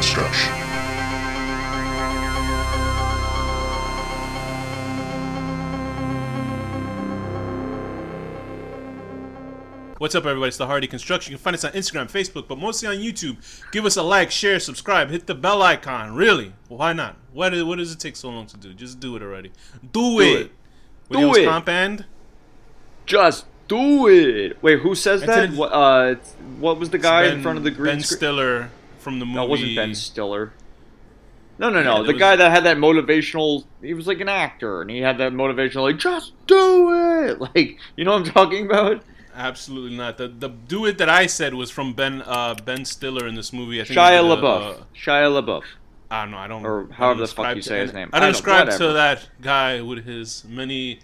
HorrorDeconstruction. What's up, everybody? It's the HorrorDeconstruction. You can find us on Instagram, Facebook, but mostly on YouTube. Give us a like, share, subscribe, hit the bell icon. Really? Why not? What does it take so long to do? Just do it already. Do it. Do it. Komp and? Just do it. Wait, who says that? What was the guy in front of the green Ben screen? Stiller from the movie. No, it wasn't Ben Stiller. No. Yeah, the guy that had that motivational. He was like an actor, and he had that motivational, like, just do it. Like, you know what I'm talking about? Absolutely not. The do it that I said was from Ben Stiller in this movie. I think Shia LaBeouf. Shia LaBeouf. I don't know. I don't. Or however the fuck you say his name. I don't ascribe to that guy with his many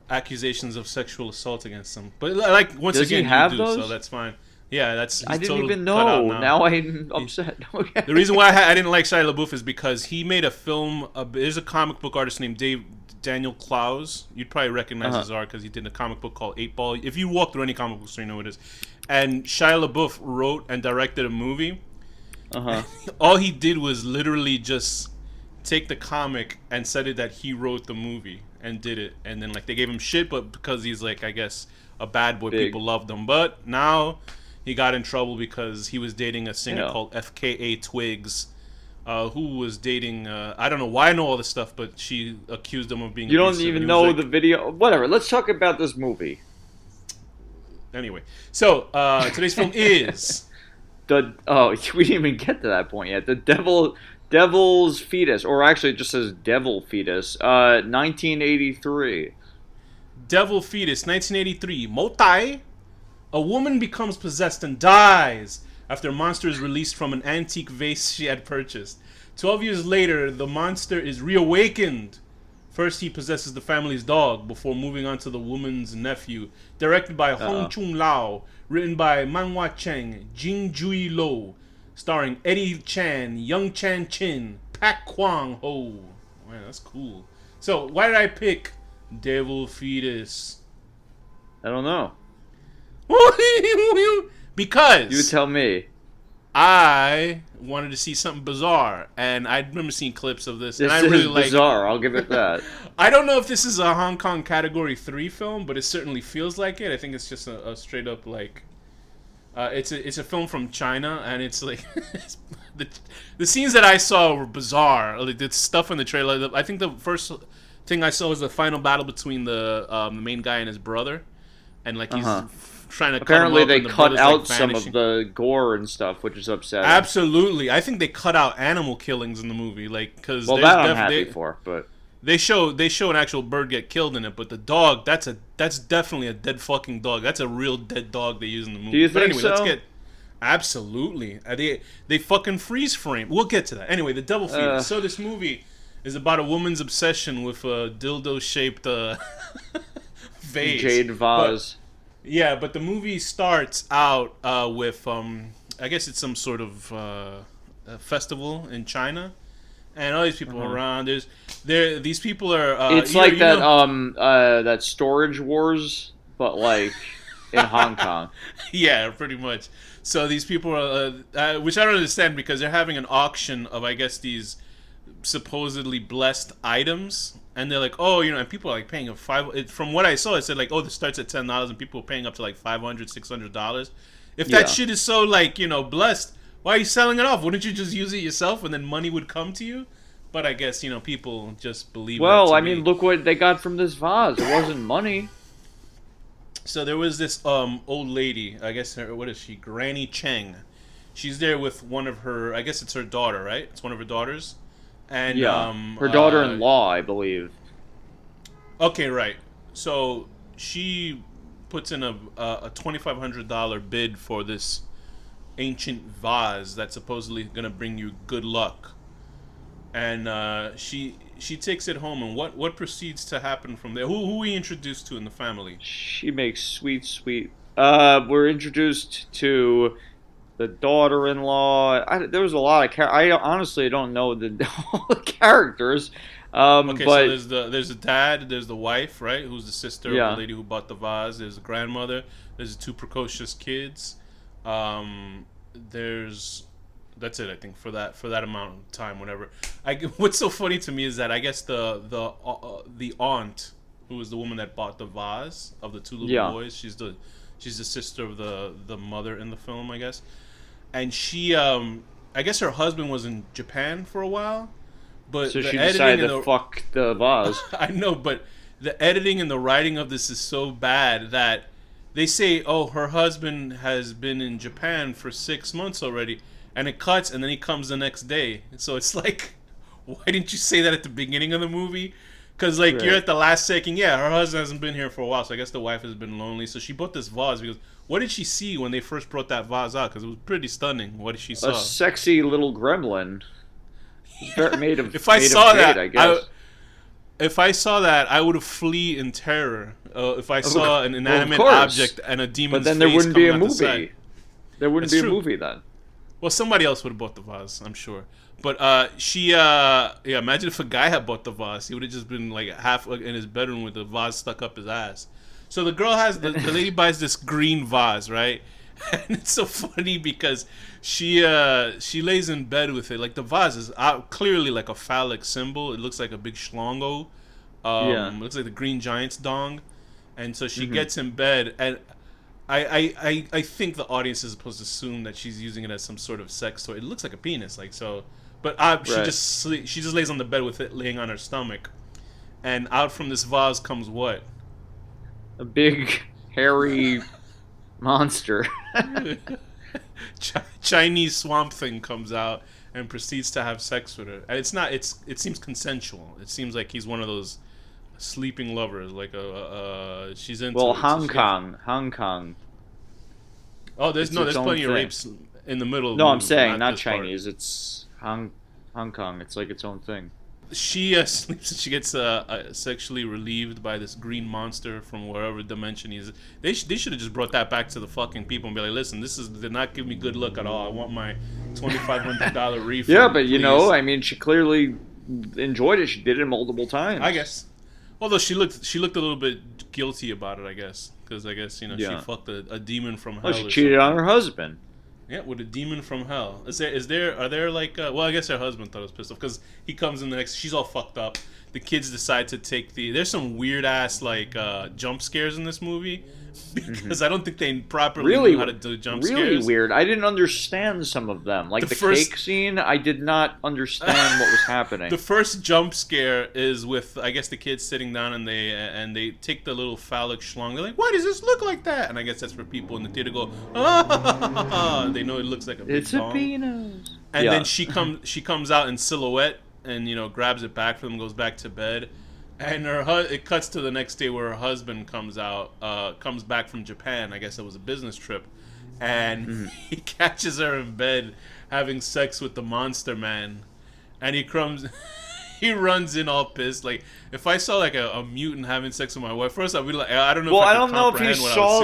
accusations of sexual assault against him. But like once Does again, he have you do, those? so that's fine. Yeah, that's. I didn't totally even cut out know. Now I'm upset. Okay. The reason why I didn't like Shia LaBeouf is because he made a film. There's a comic book artist named Daniel Clowes. You'd probably recognize his art because he did a comic book called 8 Ball. If you walk through any comic book store, you know what it is. And Shia LaBeouf wrote and directed a movie. All he did was literally just take the comic and said it that he wrote the movie and did it. And then like they gave him shit, but because he's like, I guess, a bad boy, people loved him. But now he got in trouble because he was dating a singer called FKA Twigs. Who was dating, I don't know why I know all this stuff, but she accused him of being You don't abusive, even and he know was the video. Whatever, let's talk about this movie. Anyway, so today's film is... We didn't even get to that point yet. The Devil's Fetus, or actually it just says Devil Fetus, 1983. Devil Fetus, 1983. Motai. A woman becomes possessed and dies after a monster is released from an antique vase she had purchased. 12 years later, the monster is reawakened. First, he possesses the family's dog before moving on to the woman's nephew. Directed by Hong Chung Lao. Written by Manhwa Cheng, Jing Jui Lo. Starring Eddie Chan, Young Chan Chin, Pak Kwang Ho. Man, that's cool. So, why did I pick Devil Fetus? I don't know. Because you tell me. I wanted to see something bizarre, and I remember seeing clips of this, and I really like bizarre. I'll give it that. I don't know if this is a Hong Kong Category 3 film, but it certainly feels like it. I think it's just a straight up like it's a film from China, and it's like the scenes that I saw were bizarre. Like the stuff in the trailer. I think the first thing I saw was the final battle between the main guy and his brother, and like he's trying to apparently they cut out like some of the gore and stuff, which is upsetting. Absolutely, I think they cut out animal killings in the movie, like because that I'm happy for, but they show an actual bird get killed in it, but the dog that's definitely a dead fucking dog. That's a real dead dog they use in the movie. Do you think so? Let's get absolutely they fucking freeze frame. We'll get to that. Anyway, the Devil Fetus. So this movie is about a woman's obsession with a dildo shaped vase, jade vase. But the movie starts out with I guess it's some sort of a festival in China, and all these people are around. These people are. It's like that Storage Wars, but like in Hong Kong. Yeah, pretty much. So these people are, which I don't understand because they're having an auction of, I guess, these supposedly blessed items. And they're like, and people are like paying from what I saw, it said like, this starts at $10, and people are paying up to like $500, $600. If that shit is so like, blessed, why are you selling it off? Wouldn't you just use it yourself and then money would come to you? But I guess, people just believe Well, that I mean, look what they got from this vase. It wasn't money. So there was this old lady, I guess, what is she? Granny Cheng. She's there with one of her, I guess it's her daughter, right? It's one of her daughters. And her daughter-in-law, I believe. Okay, right. So she puts in a $2,500 bid for this ancient vase that's supposedly gonna bring you good luck. And she takes it home, and what proceeds to happen from there? Who we introduced to in the family? She makes sweet. We're introduced to the daughter-in-law. There was a lot of I honestly don't know all the characters. Okay, but so there's the dad, there's the wife, right? Who's the sister of the lady who bought the vase. There's the grandmother. There's the two precocious kids. There's That's it, I think, for that amount of time, whatever. What's so funny to me is that I guess the aunt, who was the woman that bought the vase of the two little boys, she's the sister of the mother in the film, I guess. And she, I guess her husband was in Japan for a while, but So the she editing decided and to the, fuck the vase. I know, but the editing and the writing of this is so bad that they say, oh, her husband has been in Japan for 6 months already, and it cuts, and then he comes the next day. So it's like, why didn't you say that at the beginning of the movie? Because, like, you're at the last second, yeah, her husband hasn't been here for a while, so I guess the wife has been lonely. So she bought this vase because, what did she see when they first brought that vase out? Because it was pretty stunning. What did she saw? A sexy little gremlin. Made of, if I made saw of jade, that, I guess. if I saw that, I would have flee in terror. If I saw an inanimate course. object and a demon's But then there face wouldn't be a coming out the side. movie. There wouldn't That's be a true. movie then. Well, somebody else would have bought the vase, I'm sure. But she, imagine if a guy had bought the vase. He would have just been like half in his bedroom with the vase stuck up his ass. So the girl has, the lady buys this green vase, right? And it's so funny because she lays in bed with it. Like, the vase is clearly like a phallic symbol. It looks like a big schlongo. It looks like the Green Giant's dong. And so she gets in bed, and I think the audience is supposed to assume that she's using it as some sort of sex toy. It looks like a penis, like so. But she just lays on the bed with it laying on her stomach, and out from this vase comes what? A big, hairy monster. Chinese Swamp Thing comes out and proceeds to have sex with her. And it seems consensual. It seems like he's one of those sleeping lovers, like she's into. Well, it, Hong Kong. Oh, there's its own plenty of thing. rapes in the middle. No, of I'm saying not this part. Chinese. It's Hong Kong. It's like its own thing. She sleeps and she gets sexually relieved by this green monster from wherever dimension he's. They should have just brought that back to the fucking people and be like, listen, did not give me good luck at all. I want my $2,500 refund. Yeah, but you please. know, I mean, she clearly enjoyed it. She did it multiple times. I guess. Although she looked a little bit guilty about it, I guess, because I guess she fucked a demon from hell. Well, she cheated on her husband. Yeah, with a demon from hell. Are there like well, I guess her husband thought it was pissed off because he comes in the next. She's all fucked up. The kids decide to take there's some weird ass like jump scares in this movie because I don't think they properly knew how to do jump scares. Really weird. I didn't understand some of them. Like the cake scene, I did not understand what was happening. The first jump scare is with, I guess, the kids sitting down and they take the little phallic schlong. They're like, "Why does this look like that?" And I guess that's for people in the theater go, "Ah!" They know it looks like a big dong. A penis. And then she comes out in silhouette and grabs it back for them, goes back to bed. And it cuts to the next day where her husband comes back from Japan. I guess it was a business trip, and he catches her in bed having sex with the monster man, and he runs in all pissed. Like, if I saw like a mutant having sex with my wife, first I'd be like, I don't know. Well, if I don't know if he saw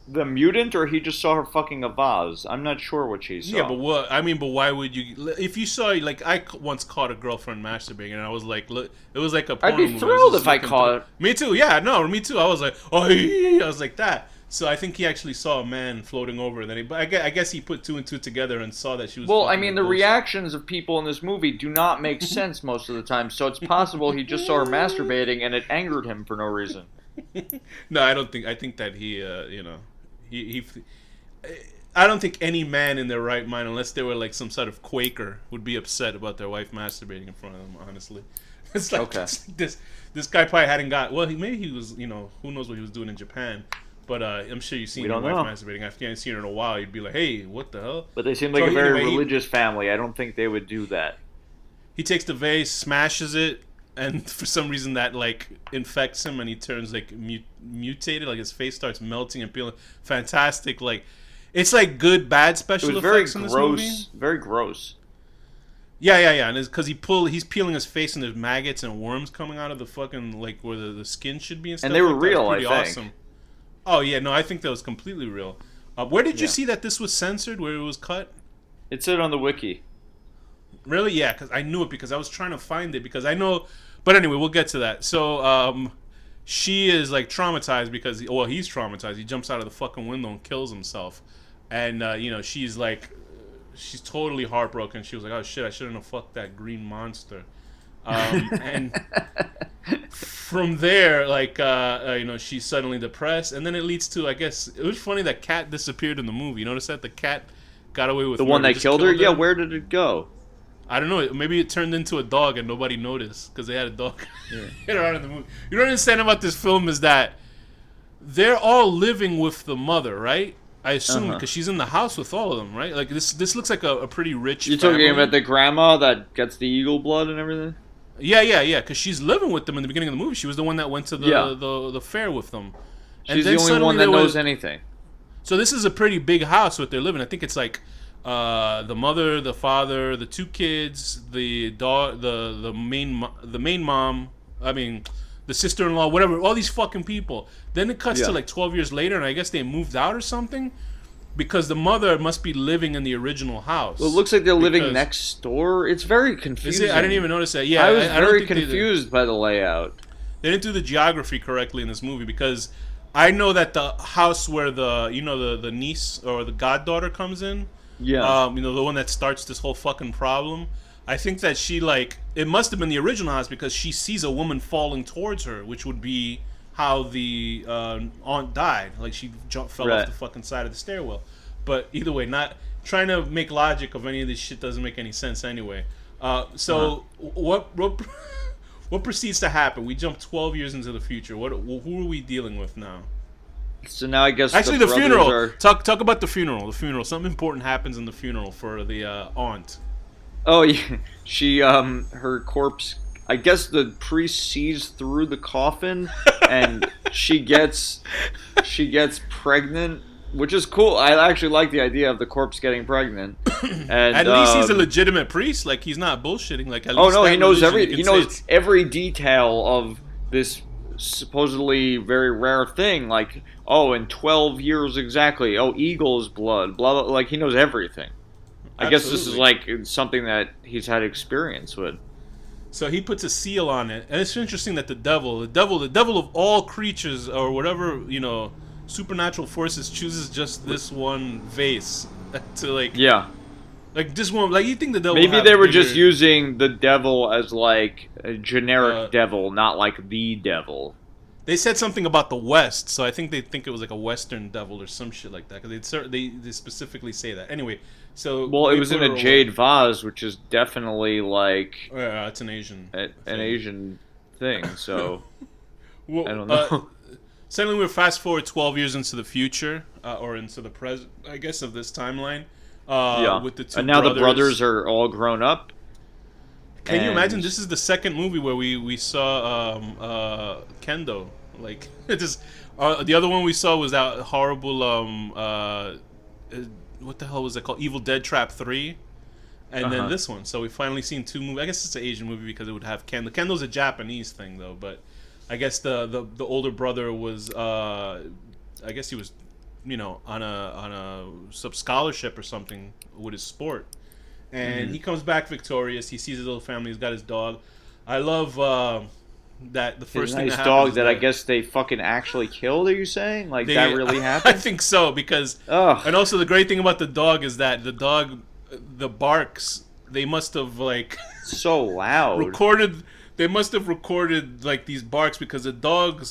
the mutant or he just saw her fucking a vase. I'm not sure what she saw. Yeah, but why would you? If you saw, like, I once caught a girlfriend masturbating, and I was like, look, it was like a porn I'd be movie. thrilled if I caught it. Me too. Yeah, no, me too. I was like, oh, I was like that. So I think he actually saw a man floating over, and then but I guess he put two and two together and saw that she was. Well, I mean, the reactions of people in this movie do not make sense most of the time, so it's possible he just saw her masturbating and it angered him for no reason. No, I don't think. I think that he I don't think any man in their right mind, unless they were like some sort of Quaker, would be upset about their wife masturbating in front of them. Honestly, it's like this guy probably hadn't got. Well, maybe he was. Who knows what he was doing in Japan. But I'm sure you've seen your wife masturbating. If you haven't seen her in a while, you'd be like, "Hey, what the hell?" But they seem like a very religious family. I don't think they would do that. He takes the vase, smashes it, and for some reason that like infects him, and he turns like mutated. Like his face starts melting and peeling. Fantastic! Like it's like good bad special effects in this movie. Very gross. Yeah, and it's because he's peeling his face and there's maggots and worms coming out of the fucking like where the skin should be and stuff. And they were like real, pretty I think. Awesome. Oh yeah, no, I think that was completely real. Where did you see that this was censored? Where it was cut? It said on the wiki. Really? Yeah, because I knew it because I was trying to find it because I know. But anyway, we'll get to that. So she is like traumatized because he's traumatized. He jumps out of the fucking window and kills himself, and she's like she's totally heartbroken. She was like, "Oh shit, I shouldn't have fucked that green monster." And from there, like, she's suddenly depressed, and then it leads to, I guess, it was funny that cat disappeared in the movie. You notice that the cat got away with the one that killed her? Yeah, where did it go? I don't know. Maybe it turned into a dog and nobody noticed because they had a dog around in the movie. You don't understand about this film is that they're all living with the mother, right? I assume because she's in the house with all of them, right? Like this looks like a pretty rich. You're family. talking about the grandma that gets the eagle blood and everything. Yeah. Because she's living with them in the beginning of the movie. She was the one that went to the fair with them. She's the only one that knows anything. So this is a pretty big house what they're living. I think it's like the mother, the father, the two kids, the dog, the main mom. I mean, the sister-in-law, whatever. All these fucking people. Then it cuts to like 12 years later, and I guess they moved out or something. Because the mother must be living in the original house. Well, it looks like they're living next door. It's very confusing. I didn't even notice that. Yeah, I was very confused by the layout. They didn't do the geography correctly in this movie because I know that the house where the niece or the goddaughter comes in. Yeah. The one that starts this whole fucking problem. I think that she it must have been the original house because she sees a woman falling towards her, which would be how the aunt died. Like she fell off the fucking side of the stairwell. But either way, not trying to make logic of any of this shit doesn't make any sense anyway. What proceeds to happen? We jump 12 years into the future. Who are we dealing with now? So now I guess actually the funeral. Talk about the funeral. The funeral. Something important happens in the funeral for the aunt. Oh yeah, she her corpse. I guess the priest sees through the coffin, and she gets pregnant, which is cool. I actually like the idea of the corpse getting pregnant. And at least he's a legitimate priest. Like he's not bullshitting. Like at least he knows he knows every detail of this supposedly very rare thing. Like in 12 years exactly. Eagle's blood. Blah blah. Like he knows everything. I guess this is like something that he's had experience with. So he puts a seal on it, and it's interesting that the devil of all creatures or whatever supernatural forces chooses just this one vase to like this one. Like you think the devil? Maybe they were just using the devil as like a generic devil, not like the devil. They said something about the West, so I think they think it was like a Western devil or some shit like that. Because they specifically say that. Anyway, so it was in a jade vase, which is definitely like it's an Asian Asian thing. So I don't know. Suddenly we're fast forward 12 years into the future, or into the present, I guess, of this timeline. With the two and now brothers. The brothers are all grown up. Can you imagine? This is the second movie where we saw Kendo. Like it just the other one we saw was that horrible what the hell was it called? Evil Dead Trap 3. And then this one. So we finally seen two movies. I guess it's an Asian movie because it would have Kendo. Kendo's a Japanese thing though, but I guess the older brother was I guess he was on a sub scholarship or something with his sport. And he comes back victorious. He sees his little family. He's got his dog. I love that the first thing that happens dog that I guess they fucking actually killed. Are you saying that really happened? I think so because and also the great thing about the dog is that the barks. They must have so loud They must have recorded like these barks because the dog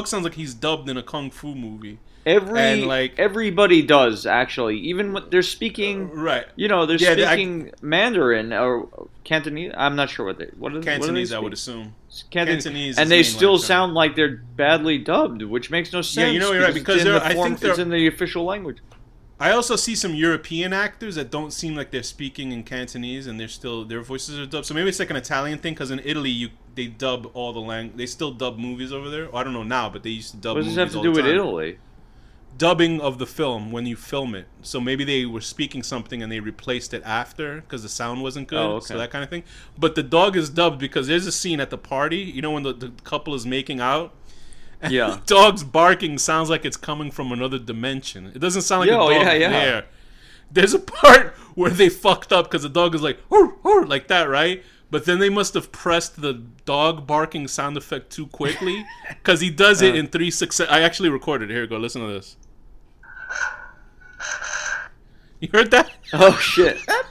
sounds like he's dubbed in a kung fu movie. Everybody does actually, even when they're speaking right. They're speaking Mandarin or Cantonese. I'm not sure what are Cantonese. they I would assume Cantonese, and they still sound like they're badly dubbed, which makes no sense. Yeah, you're right because it's in the official language. I also see some European actors that don't seem like they're speaking in Cantonese, and their voices are dubbed. So maybe it's like an Italian thing, because in Italy they dub all the language. They still dub movies over there. I don't know now, but they used to dub. What does this have to do with Italy? Dubbing of the film when you film it. So maybe they were speaking something and they replaced it after because the sound wasn't good. Oh, okay. So that kind of thing. But the dog is dubbed because there's a scene at the party. When the couple is making out. And the dog's barking sounds like it's coming from another dimension. It doesn't sound like a dog there. There's a part where they fucked up because the dog is like, "Hur, hur," like that, right? But then they must have pressed the dog barking sound effect too quickly because he does it in 3 success. I actually recorded it. Here we go. Listen to this. You heard that? Oh shit! I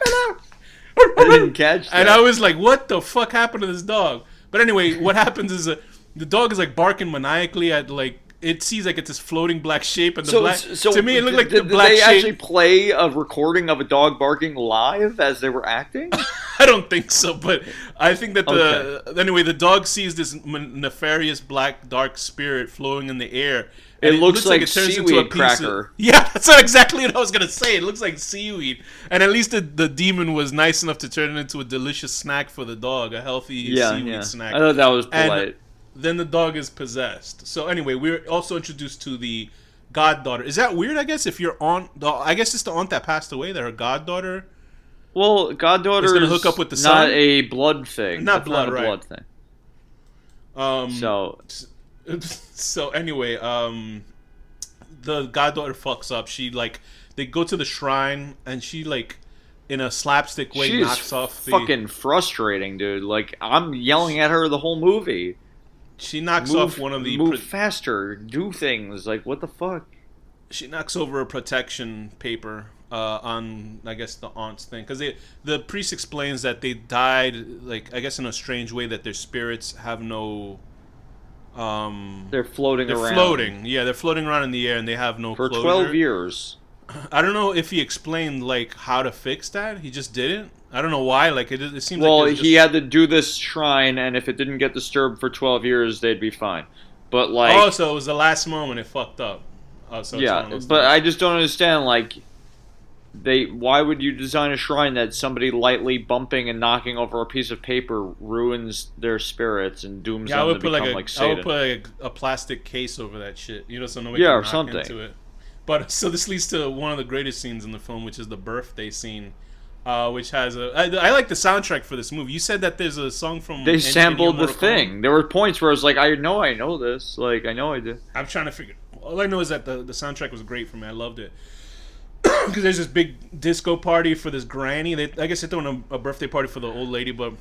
didn't catch that. And I was like, "What the fuck happened to this dog?" But anyway, what happens is the dog is like barking maniacally at like it sees like it's this floating black shape and to me it looked like the black shape. Did they actually play a recording of a dog barking live as they were acting? I don't think so, but I think that anyway the dog sees this nefarious black dark spirit flowing in the air. It looks like seaweed cracker. Yeah, that's not exactly what I was gonna say. It looks like seaweed, and at least the demon was nice enough to turn it into a delicious snack for the dog, a healthy seaweed snack. I thought that was polite. And then the dog is possessed. So anyway, we're also introduced to the goddaughter. Is that weird? I guess if your aunt, I guess it's the aunt that passed away, that her goddaughter. Well, goddaughter is gonna hook up with the son. Not a blood thing. Not blood, not a right? Blood thing. So anyway, the goddaughter fucks up. They go to the shrine and she in a slapstick way knocks off the. Fucking frustrating, dude. Like I'm yelling at her the whole movie. She knocks off one of the. Move faster. Do things. Like what the fuck? She knocks over a protection paper on I guess the aunt's thing because the priest explains that they died I guess in a strange way that their spirits have no. They're floating around. They're floating. Yeah, they're floating around in the air and they have no closure. For 12 years. I don't know if he explained how to fix that. He just didn't. I don't know why. It seems well, like he had to do this shrine, and if it didn't get disturbed for 12 years, they'd be fine. But so it was the last moment it fucked up. So yeah, but I just don't understand. Why would you design a shrine that somebody lightly bumping and knocking over a piece of paper ruins their spirits and dooms them to become like Satan? I would put a plastic case over that shit, so nobody can knock into it. But so this leads to one of the greatest scenes in the film, which is the birthday scene, which has I like the soundtrack for this movie. You said that there's a song from. They sampled the thing. There were points where I was like, I know this. I know I did. I'm trying to figure. All I know is that the soundtrack was great for me. I loved it. Because there's this big disco party for this granny. I guess they're throwing a birthday party for the old lady, but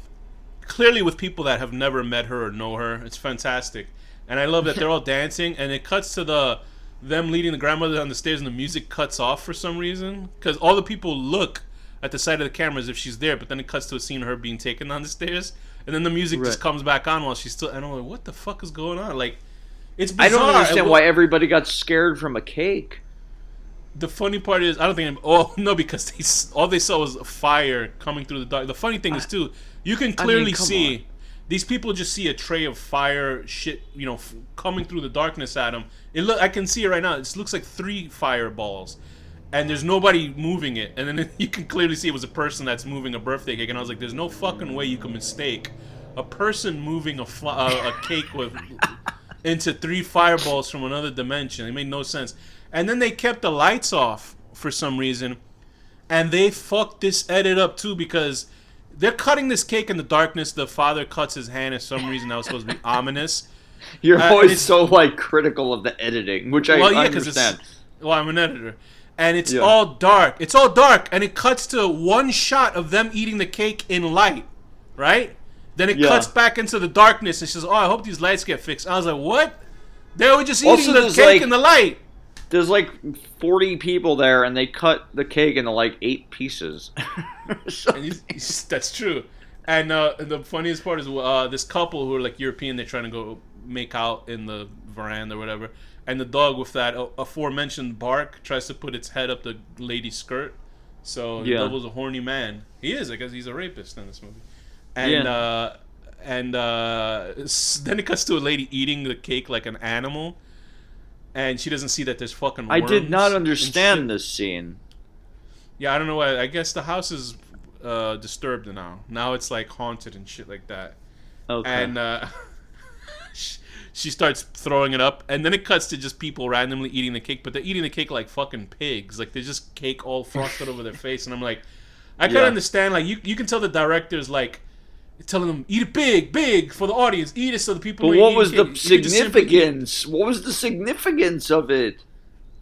clearly with people that have never met her or know her. It's fantastic. And I love that they're all dancing, and it cuts to them leading the grandmother down the stairs, and the music cuts off for some reason. Because all the people look at the side of the camera as if she's there, but then it cuts to a scene of her being taken down the stairs, and then the music just comes back on while she's still. And I'm like, what the fuck is going on? It's bizarre. I don't understand why everybody got scared from a cake. The funny part is, I don't think. Because all they saw was fire coming through the dark. The funny thing is too, you can clearly see these people just see a tray of fire shit, coming through the darkness at them. I can see it right now. It looks like 3 fireballs, and there's nobody moving it. And then you can clearly see it was a person that's moving a birthday cake. And I was like, there's no fucking way you can mistake a person moving a cake into 3 fireballs from another dimension. It made no sense. And then they kept the lights off for some reason, and they fucked this edit up too because they're cutting this cake in the darkness. The father cuts his hand for some reason that was supposed to be ominous. You're always so critical of the editing, which I understand. I'm an editor, and it's all dark. It's all dark, and it cuts to one shot of them eating the cake in light, right? Then it cuts back into the darkness, and she says, "Oh, I hope these lights get fixed." I was like, "What? They were just eating the cake in the light." There's 40 people there, and they cut the cake into 8 pieces. That's true. And the funniest part is this couple who are European. They're trying to go make out in the veranda or whatever. And the dog with that aforementioned bark tries to put its head up the lady's skirt. So the devil's a horny man. He is, I guess he's a rapist in this movie. And then it cuts to a lady eating the cake like an animal. And she doesn't see that there's fucking worms. I did not understand this scene. Yeah, I don't know why. I guess the house is disturbed now. Now it's haunted and shit like that. Okay. And she starts throwing it up, and then it cuts to just people randomly eating the cake, but they're eating the cake like fucking pigs. There's just cake all frosted over their face, and I'm like, I can understand. You can tell the director's telling them, eat it big for the audience. Eat it so the people. But what was the significance? What was the significance of it?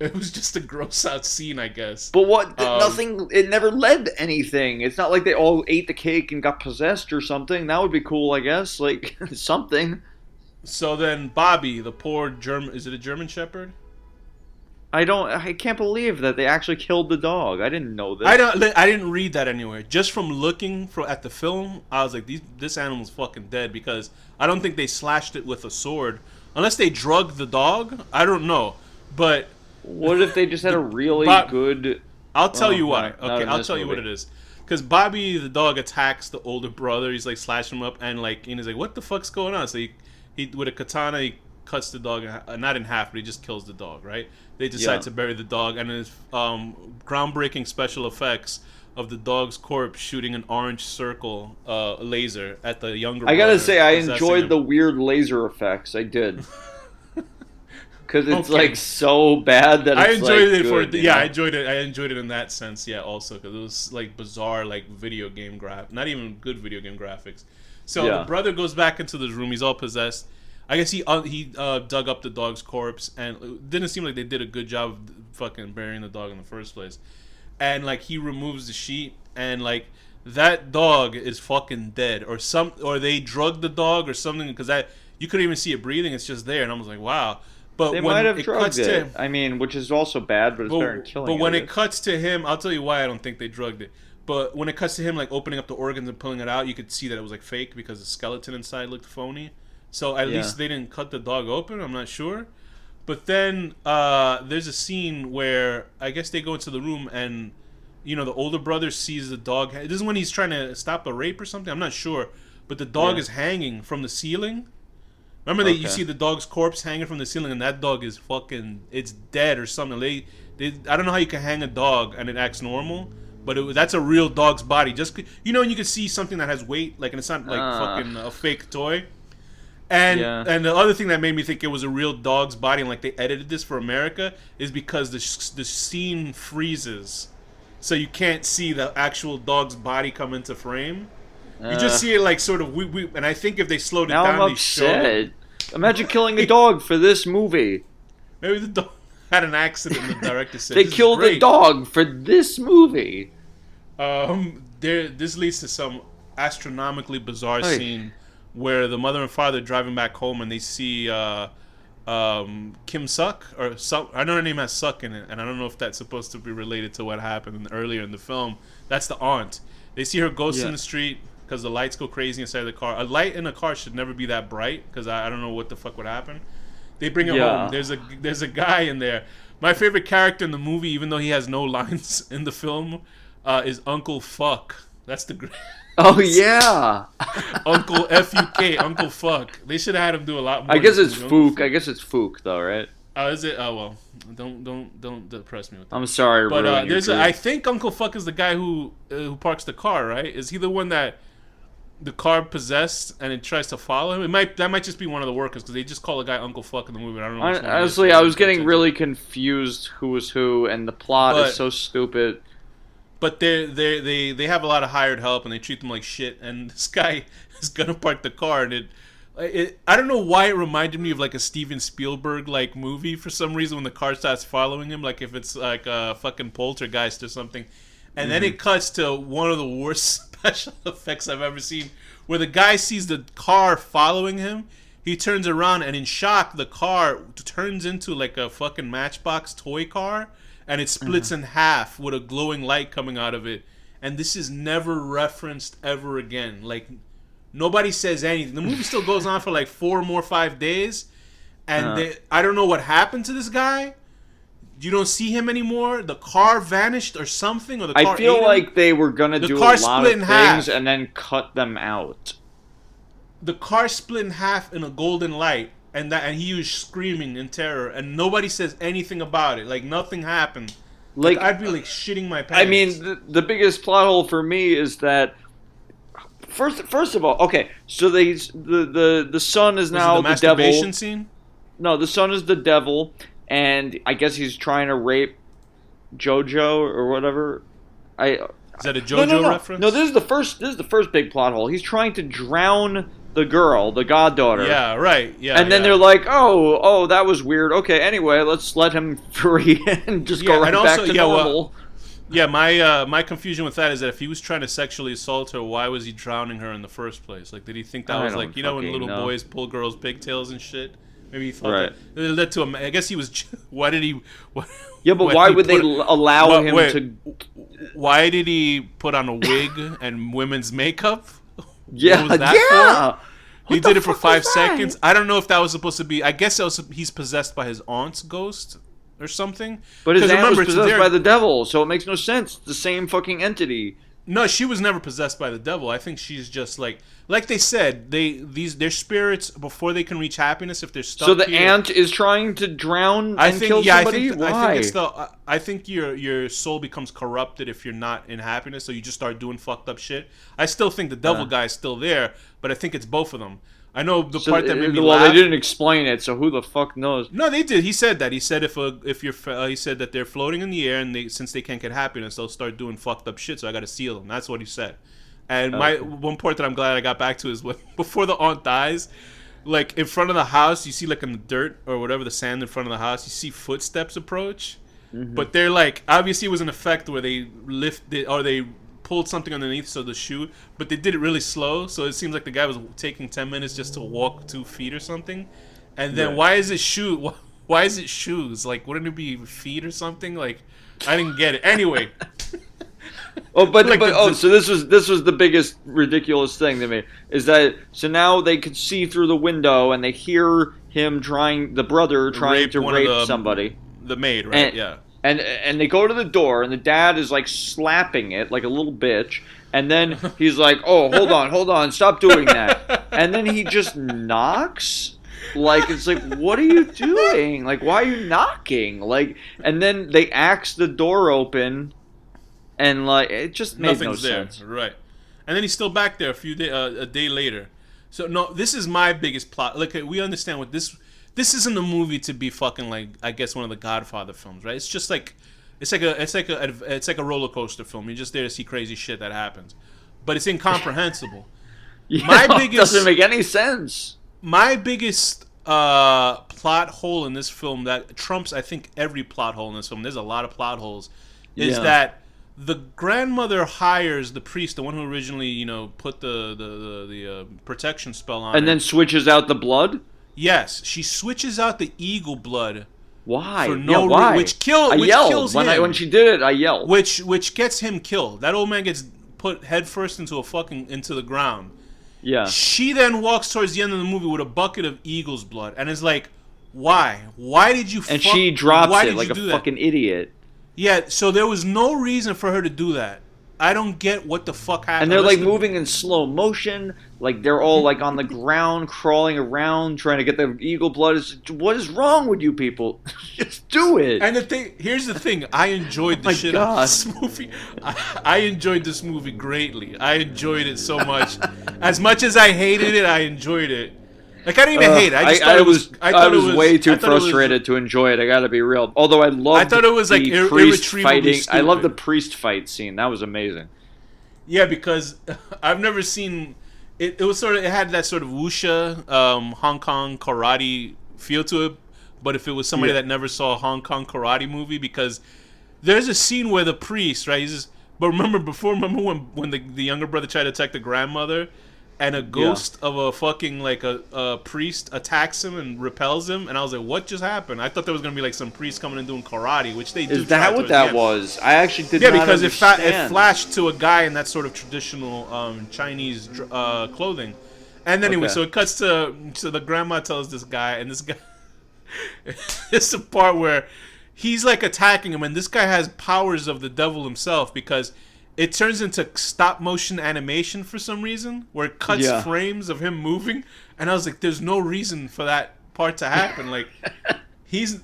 It was just a gross out scene, I guess. But what? Nothing. It never led to anything. It's not like they all ate the cake and got possessed or something. That would be cool, I guess. Something. So then Bobby, the poor German, is it a German Shepherd? I can't believe that they actually killed the dog. I didn't know this. I didn't read that anywhere. Just from looking at the film, I was like, this animal's fucking dead, because I don't think they slashed it with a sword, unless they drugged the dog. I don't know, but what if they just had a really good? I'll tell you why. Okay, I'll tell you what it is. Because Bobby the dog attacks the older brother. He's like slashing him up, and he's like, "What the fuck's going on?" So he with a katana, he cuts the dog not in half, but he just kills the dog. Right? They decide to bury the dog, and it's groundbreaking special effects of the dog's corpse shooting an orange circle laser at the younger brother. I gotta say, I enjoyed the weird laser effects. I did. Because it's like so bad that it's I enjoyed it. I enjoyed it in that sense. Yeah, also because it was like bizarre, like video game not even good video game graphics. So the brother goes back into this room. He's all possessed. I guess he dug up the dog's corpse, and it didn't seem like they did a good job of fucking burying the dog in the first place. And he removes the sheet, and that dog is fucking dead, or they drugged the dog or something, because you couldn't even see it breathing. It's just there, and I was like, wow. But they might have drugged it. I mean, which is also bad, but it's better than killing it. But when it cuts to him, I'll tell you why I don't think they drugged it. But when it cuts to him, opening up the organs and pulling it out, you could see that it was fake, because the skeleton inside looked phony. So at least they didn't cut the dog open. I'm not sure. But then there's a scene where I guess they go into the room, and the older brother sees the dog. This is when he's trying to stop a rape or something. I'm not sure. But the dog is hanging from the ceiling. Remember that you see the dog's corpse hanging from the ceiling, and that dog is it's dead or something. They I don't know how you can hang a dog and it acts normal, but that's a real dog's body. Just when you can see something that has weight, and it's not fucking a fake toy. And the other thing that made me think it was a real dog's body, and they edited this for America, is because the scene freezes, so you can't see the actual dog's body come into frame. You just see it sort of and I think if they slowed it down, I'm upset. Imagine killing a dog for this movie. Maybe the dog had an accident. The director said they killed the dog for this movie. This leads to some astronomically bizarre scene where the mother and father are driving back home, and they see Kim Suk, or Suk. I know her name has Suk in it, and I don't know if that's supposed to be related to what happened earlier in the film. That's the aunt. They see her ghost in the street, because the lights go crazy inside the car. A light in a car should never be that bright, because I don't know what the fuck would happen. They bring him home. There's a guy in there. My favorite character in the movie, even though he has no lines in the film, is Uncle Fuck. That's the Oh yeah, Uncle F-U-K, Uncle Fuck. They should have had him do a lot more. I guess it's Fook. I guess it's Fook though, right? Oh, is it? Oh well, don't depress me with that. I'm sorry, but I think Uncle Fuck is the guy who parks the car, right? Is he the one that the car possessed and it tries to follow him? That might just be one of the workers, because they just call a guy Uncle Fuck in the movie. I don't know. Honestly, I was getting really confused who was who, and the plot is so stupid. But they have a lot of hired help, and they treat them like shit. And this guy is gonna park the car, and I don't know why it reminded me of a Steven Spielberg movie for some reason, when the car starts following him, if it's a fucking poltergeist or something. And then it cuts to one of the worst special effects I've ever seen, where the guy sees the car following him. He turns around, and in shock, the car turns into a fucking Matchbox toy car, and it splits in half with a glowing light coming out of it. And this is never referenced ever again. Nobody says anything. The movie still goes on for 4 more 5 days, and I don't know what happened to this guy. You don't see him anymore. The car vanished or something, or the car. I feel like they were gonna do a lot of things and then cut them out. The car split in half in a golden light, and he was screaming in terror, and nobody says anything about it. Nothing happened. I'd be shitting my pants. I mean, the biggest plot hole for me is that first of all, okay, so the son is now the devil. Masturbation scene? No, the son is the devil. And I guess he's trying to rape JoJo or whatever. Is that a JoJo reference? No, this is the first big plot hole. He's trying to drown the girl, the goddaughter. Yeah, right. Yeah. And then they're like, oh, that was weird. Okay, anyway, let's let him free and just go right back to normal. My confusion with that is that if he was trying to sexually assault her, why was he drowning her in the first place? Did he think that was when little boys pull girls' pigtails and shit? Maybe he thought Right. that it led to him. I guess he was. Why did he? Yeah, but why would they allow him to? Why did he put on a wig and women's makeup? Yeah, What was that for? He did it for 5 was that? seconds. I don't know if that was supposed to be. I guess he's possessed by his aunt's ghost or something. But his aunt was it's possessed by the devil, so it makes no sense. It's the same fucking entity. No, she was never possessed by the devil. I think she's just like they said, their spirits before they can reach happiness if they're stuck. So the here, aunt is trying to drown and kill somebody? Why? I think your soul becomes corrupted if you're not in happiness, so you just start doing fucked up shit. I still think the devil guy is still there, but I think it's both of them. I know the part that made me laugh. Well, they didn't explain it, so who the fuck knows? No, they did. He said that. He said he said that they're floating in the air, and since they can't get happiness, they'll start doing fucked up shit. So I got to seal them. That's what he said. And one part that I'm glad I got back to is when before the aunt dies, like in front of the house, you see like in the dirt or whatever, the sand in front of the house, you see footsteps approach, but they're like obviously it was an effect where they lifted or they pulled something underneath so the shoe, but they did it really slow, so it seems like the guy was taking 10 minutes just to walk 2 feet or something. And then why is it shoes? Like, wouldn't it be feet or something? Like, I didn't get it. Anyway. So this was the biggest ridiculous thing to me is that so now they could see through the window and they hear him the brother trying to rape somebody. The maid, right? Yeah. And they go to the door, and the dad is, like, slapping it like a little bitch. And then he's like, oh, hold on, stop doing that. And then he just knocks. Like, it's like, what are you doing? Like, why are you knocking? Like, and then they axe the door open, and, like, it just made no sense. Right. And then he's still back there a day later. So, no, this is my biggest plot. Like, we understand what this isn't a movie to be fucking like I guess one of the Godfather films, right? It's just like it's like a roller coaster film. You're just there to see crazy shit that happens, but it's incomprehensible. It doesn't make any sense. My biggest plot hole in this film that trumps I think every plot hole in this film. There's a lot of plot holes. Is that the grandmother hires the priest, the one who originally put the protection spell on, and then switches out the blood. Yes, she switches out the eagle blood. Why? For no reason. Which kills him. When she did it, I yelled. Which gets him killed. That old man gets put headfirst into the ground. Yeah. She then walks towards the end of the movie with a bucket of eagle's blood and is like, "Why? Why did you?" And she drops it like a fucking idiot. Yeah. So there was no reason for her to do that. I don't get what the fuck happened. And they're like moving in slow motion, like they're all like on the ground, crawling around, trying to get the eagle blood. What is wrong with you people? Just do it. And here's the thing, I enjoyed the shit out of this movie. I enjoyed this movie greatly. I enjoyed it so much. As much as I hated it, I enjoyed it. Like, I didn't even hate it. I was way too frustrated to enjoy it. I gotta be real. Although I loved the priest fighting. Stupid. I love the priest fight scene. That was amazing. Yeah, because I've never seen it. It was it had that sort of wuxia, Hong Kong karate feel to it. But if it was somebody that never saw a Hong Kong karate movie, because there's a scene where the priest, right? Remember when the younger brother tried to attack the grandmother? And a ghost of a fucking, like, a priest attacks him and repels him. And I was like, what just happened? I thought there was going to be, like, some priest coming and doing karate, which they do. Is that what that was? I actually did not understand. Yeah, because it flashed to a guy in that sort of traditional Chinese clothing. And anyway, so it cuts to the grandma tells this guy, and this guy... it's a part where he's, like, attacking him, and this guy has powers of the devil himself, because... it turns into stop motion animation for some reason, where it cuts frames of him moving, and I was like, "There's no reason for that part to happen." Like, you've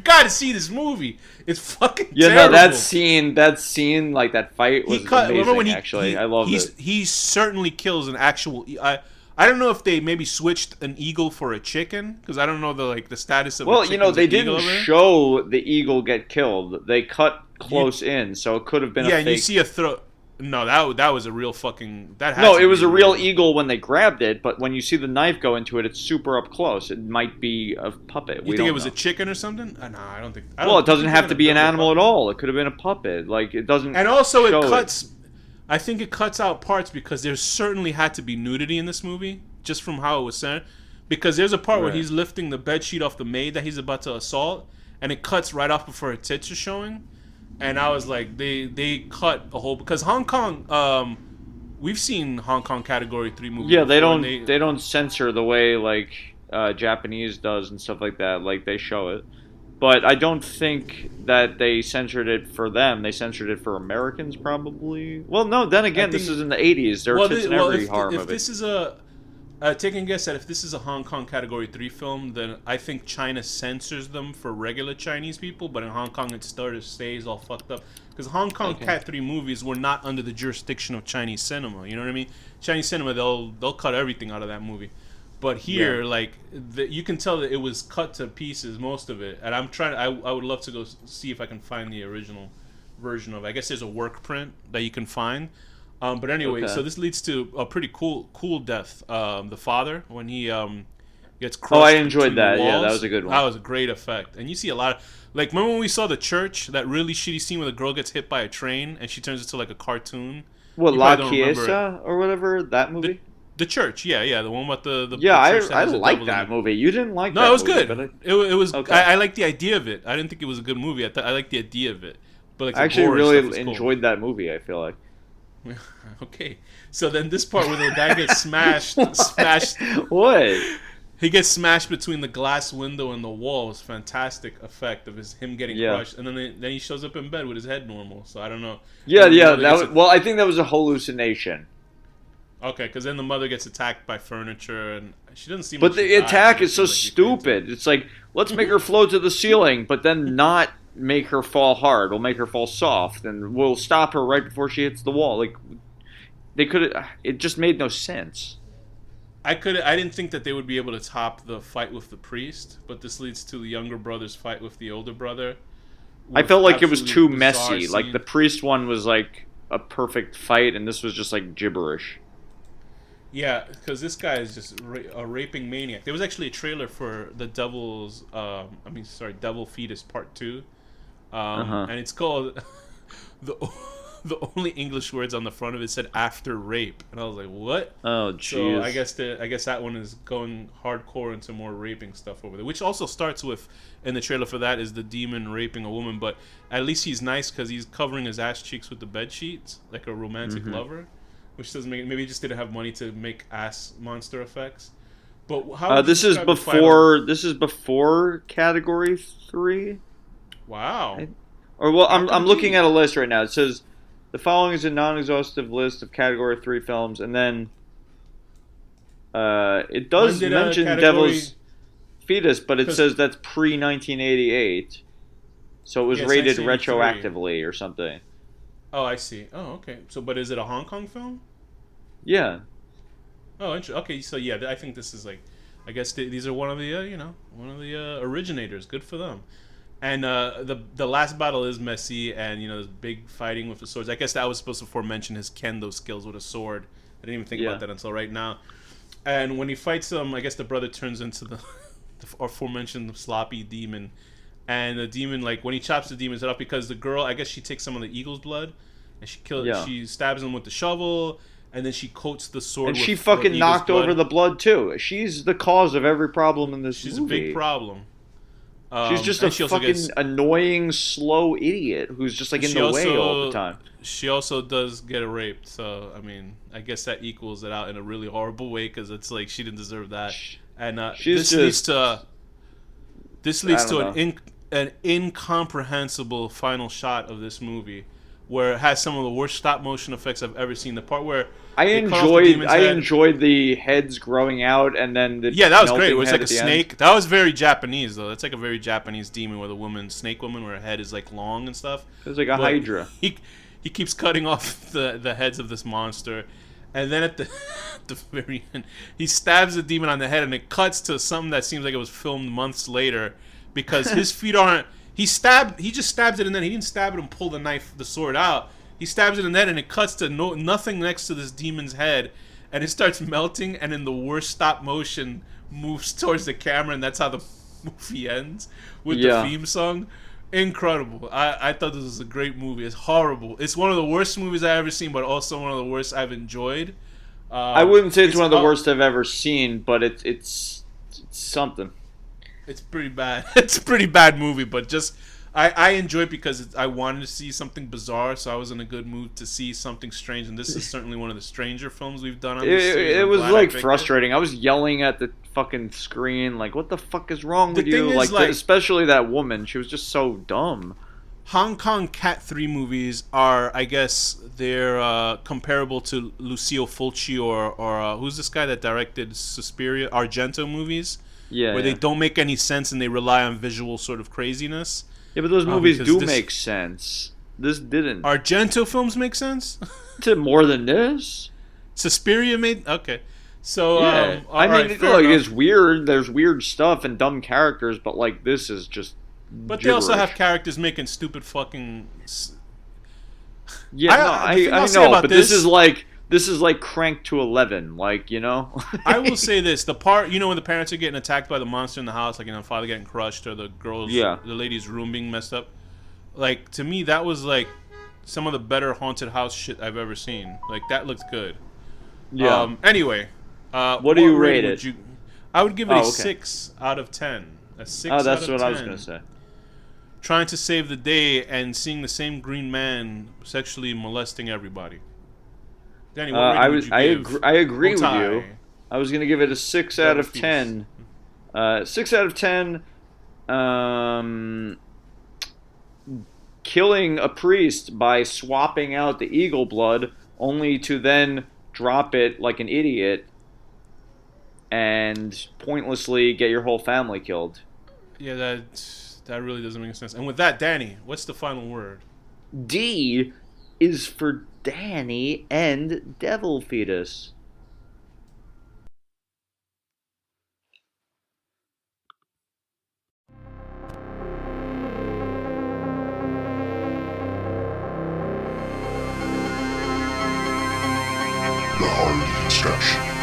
got to see this movie. It's fucking terrible. No, that scene, like that fight was amazing. Actually, I love it. He certainly kills an actual. I don't know if they maybe switched an eagle for a chicken, because I don't know the status of. Well, they didn't show the eagle get killed. They cut close in, so it could have been a fake. Yeah, you see a throw. No, that was a real fucking. It was a real eagle when they grabbed it, but when you see the knife go into it, it's super up close. It might be a puppet. You think it was a chicken or something? No, I don't think. Well, it doesn't have to be an animal at all. It could have been a puppet. Like, it doesn't. And also, it cuts. I think it cuts out parts because there certainly had to be nudity in this movie, just from how it was sent. because there's a part where Right. he's lifting the bed sheet off the maid that he's about to assault, and it cuts right off before her tits are showing, and I was like, they cut a whole because Hong Kong. We've seen Hong Kong Category 3 movies. Yeah, they before, don't censor the way like Japanese does and stuff like that. Like they show it, but I don't think that they censored it for them. They censored it for Americans, probably. Well, no. Then again, this is in the '80s. There are tits in every horror movie. If this is taking a guess that if this is a Hong Kong Category 3 film, then I think China censors them for regular Chinese people, but in Hong Kong it stays all fucked up. Because Hong Kong Cat 3 movies were not under the jurisdiction of Chinese cinema. You know what I mean? Chinese cinema, they'll cut everything out of that movie. But here, you can tell that it was cut to pieces, most of it. And I'm trying. I would love to go see if I can find the original version of it. I guess there's a work print that you can find. But anyway, so this leads to a pretty cool death. The father, when he gets crushed. Oh, I enjoyed that. Walls, yeah, that was a good one. That was a great effect. And you see a lot of like, remember when we saw The Church, that really shitty scene where the girl gets hit by a train and she turns into like a cartoon. What, La Chiesa or whatever, that movie? The Church, yeah, the one with the yeah, the church I like that movie. You didn't like that No, it was movie, good. It was. Okay. I liked the idea of it. I didn't think it was a good movie. I liked the idea of it. But like, I actually really enjoyed that movie, I feel like. Okay, so then this part where the guy gets smashed. What? He gets smashed between the glass window and the wall. It's fantastic effect of him getting crushed, and then he shows up in bed with his head normal. So I don't know. Yeah. Well, I think that was a hallucination. Okay, because then the mother gets attacked by furniture, and she doesn't seem. But the attack is so stupid. It's like, let's make her float to the ceiling, but then not make her fall hard. We'll make her fall soft, and we'll stop her right before she hits the wall. Like, they could. It just made no sense. I didn't think that they would be able to top the fight with the priest, but this leads to the younger brother's fight with the older brother. I felt like it was too messy. Like the priest one was like a perfect fight, and this was just like gibberish. Yeah, because this guy is just a raping maniac. There was actually a trailer for the Devil Fetus Part 2, and it's called the only English words on the front of it said "after rape," and I was like, "What?" Oh, jeez. So I guess that one is going hardcore into more raping stuff over there, which also starts with in the trailer for that is the demon raping a woman, but at least he's nice because he's covering his ass cheeks with the bed sheets like a romantic lover, which doesn't make maybe he just didn't have money to make ass monster effects. But how this is before Category 3. Wow. I'm looking at a list right now. It says the following is a non-exhaustive list of Category 3 films, and then it does mention Devil's Fetus, but it says that's pre-1988, so it was rated retroactively or something. Oh, I see. Oh, okay. So, but is it a Hong Kong film? Yeah. Oh, interesting. Okay, so yeah, I think this is like, I guess these are one of the originators. Good for them. And the last battle is messy, and there's big fighting with the swords. I guess that was supposed to aforemention his kendo skills with a sword. I didn't even think about that until right now. And when he fights him, I guess the brother turns into the aforementioned sloppy demon. And the demon, like when he chops the demon's head off, because the girl, I guess she takes some of the eagle's blood, and she stabs him with the shovel, and then she coats the sword. And she fucking knocked over the blood too. She's the cause of every problem in this movie. She's a big problem. She's just a fucking annoying, slow idiot who's just like in the way all the time. She also does get raped, so I mean, I guess that equals it out in a really horrible way because it's like she didn't deserve that. And this leads to an incomprehensible final shot of this movie, where it has some of the worst stop motion effects I've ever seen. The part where I enjoyed the heads growing out and then that was great. It was like a snake. End. That was very Japanese though. That's like a very Japanese demon with a snake woman, where her head is like long and stuff. It was like a hydra. He keeps cutting off the heads of this monster, and then at the very end, he stabs the demon on the head, and it cuts to something that seems like it was filmed months later, because his feet aren't. He just stabs it, and then he didn't stab it and pull the sword out. He stabs it in the head, and it cuts to nothing next to this demon's head, and it starts melting, and in the worst stop motion moves towards the camera, and that's how the movie ends with the theme song. Incredible. I thought this was a great movie. It's horrible. It's one of the worst movies I've ever seen, but also one of the worst I've enjoyed. I wouldn't say it's one of the worst I've ever seen, but it's It's something. It's pretty bad. It's a pretty bad movie, but just I enjoy it because I wanted to see something bizarre, so I was in a good mood to see something strange, and this is certainly one of the stranger films we've done on this series. It was like frustrating. I was yelling at the fucking screen, like, "What the fuck is wrong with you?" Like, especially that woman. She was just so dumb. Hong Kong Cat 3 movies are, I guess, they're comparable to Lucio Fulci or who's this guy that directed Suspiria, Argento movies? Yeah, where they don't make any sense and they rely on visual sort of craziness. Yeah, but those movies do make sense. This didn't. Argento films make sense? To more than this? Suspiria made... Okay. So, yeah. I mean, look, it's weird. There's weird stuff and dumb characters, but, like, this is just But gibberish. They also have characters making stupid fucking... Yeah, I know, but this is like cranked to 11, like, you know? I will say this, the part, you know, when the parents are getting attacked by the monster in the house, like, you know, the father getting crushed or the girl's, the lady's room being messed up, like, to me, that was, like, some of the better haunted house shit I've ever seen. Like, that looked good. Yeah. Anyway. What do you rate it? I would give it a 6 out of 10. A 6 out of 10. Oh, that's what I was going to say. Trying to save the day and seeing the same green man sexually molesting everybody. Danny, what rating would you give? I agree with you. I was going to give it a 6 out of 10. 6 out of 10. Killing a priest by swapping out the eagle blood, only to then drop it like an idiot and pointlessly get your whole family killed. Yeah, that really doesn't make sense. And with that, Danny, what's the final word? D is for Danny and Devil Fetus. The HorrorDeconstruction.